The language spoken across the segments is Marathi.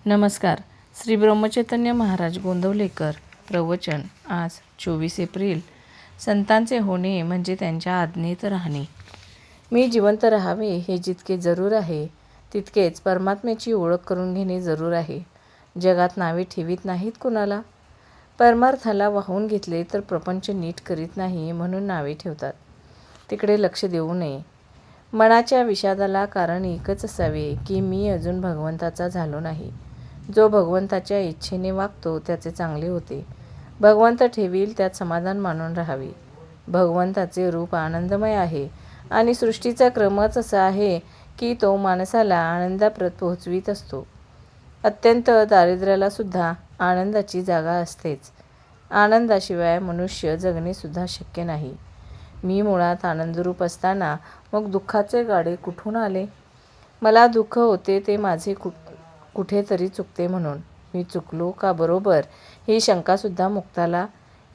नमस्कार. श्री ब्रह्मचैतन्य महाराज गोंदवलेकर प्रवचन. आज 24 एप्रिल. संतांचे होणे म्हणजे त्यांच्या आज्ञेत राहणे. मी जिवंत राहावे हे जितके जरूर आहे, तितकेच परमात्म्याची ओळख करून घेणे जरूर आहे. जगात नावे ठेवीत नाहीत कुणाला. परमार्थाला वाहून घेतले तर प्रपंच नीट करीत नाही म्हणून नावे ठेवतात. तिकडे लक्ष देऊ नये. मनाच्या विषादाला कारण एकच असावे की मी अजून भगवंताचा झालो नाही. जो भगवंताच्या इच्छेने वागतो त्याचे चांगले होते. भगवंत ठेवील त्यात समाधान मानून राहावे. भगवंताचे रूप आनंदमय आहे आणि सृष्टीचा क्रमच असा आहे की तो माणसाला आनंदाप्रत पोहोचवीत असतो. अत्यंत दारिद्र्याला सुद्धा आनंदाची जागा असतेच. आनंदाशिवाय मनुष्य जगणेसुद्धा शक्य नाही. मी मुळात आनंदरूप असताना मग दुःखाचे गाडे कुठून आले? मला दुःख होते ते माझे कुठेतरी चुकते म्हणून. मी चुकलो का बरोबर ही शंकासुद्धा मुक्ताला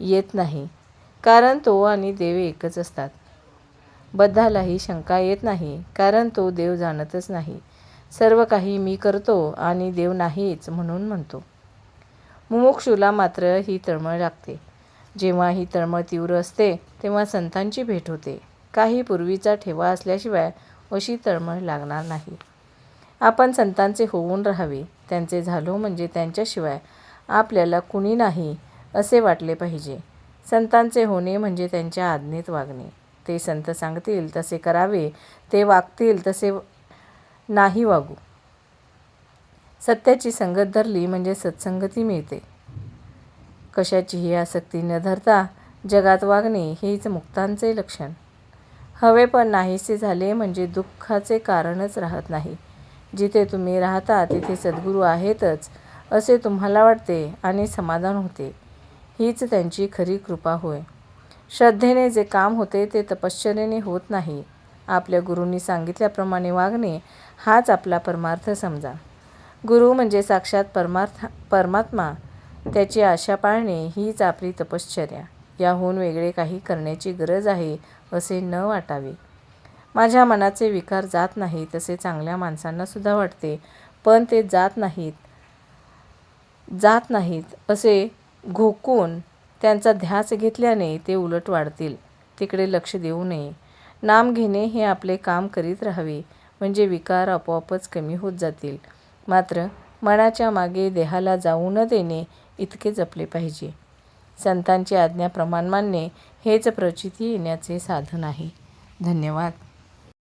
येत नाही, कारण तो आणि देव एकच असतात. बद्धालाही शंका येत नाही, कारण तो देव जाणतच नाही. सर्व काही मी करतो आणि देव नाहीच म्हणून म्हणतो. मुमुक्षूला मात्र ही तळमळ लागते. जेव्हा ही तळमळ तीव्र असते तेव्हा संतांची भेट होते. काही पूर्वीचा ठेवा असल्याशिवाय अशी तळमळ लागणार नाही. आपण संतांचे होऊन राहावे. त्यांचे झालो म्हणजे त्यांच्याशिवाय आपल्याला कुणी नाही असे वाटले पाहिजे. संतांचे होणे म्हणजे त्यांच्या आज्ञेत वागणे. ते संत सांगतील तसे करावे, ते वागतील तसे नाही वागू. सत्याची संगत धरली म्हणजे सत्संगती मिळते. कशाचीही आसक्ती न धरता जगात वागणे हेच मुक्तांचे लक्षण. हवे पण नाहीसे झाले म्हणजे दुःखाचे कारणच राहत नाही. जिथे तुम्ही राहता तिथे सद्गुरू आहेतच असे तुम्हाला वाटते आणि समाधान होते. हीच त्यांची खरी कृपा होय. श्रद्धेने जे काम होते ते तपश्चर्येने होत नाही. आपल्या गुरूंनी सांगितल्याप्रमाणे वागणे हाच आपला परमार्थ समजा. गुरु म्हणजे साक्षात परमात्मा. त्याची आशा पाळणे हीच आपली तपश्चर्या. याहून वेगळे काही करण्याची गरज आहे असे न वाटावे. माझ्या मनाचे विकार जात नाहीत असे चांगल्या माणसांना सुद्धा वाटते, पण ते जात नाहीत असे घोकून त्यांचा ध्यास घेतल्याने ते उलट वाढतील. तिकडे लक्ष देऊ नये. नाम घेणे हे आपले काम करीत राहावे म्हणजे विकार आपोआपच कमी होत जातील. मात्र मनाच्या मागे देहाला जाऊ न देणे इतके जपले पाहिजे. संतांची आज्ञा प्रमाण मानणे हेच प्रचिती येण्याचे साधन आहे. धन्यवाद.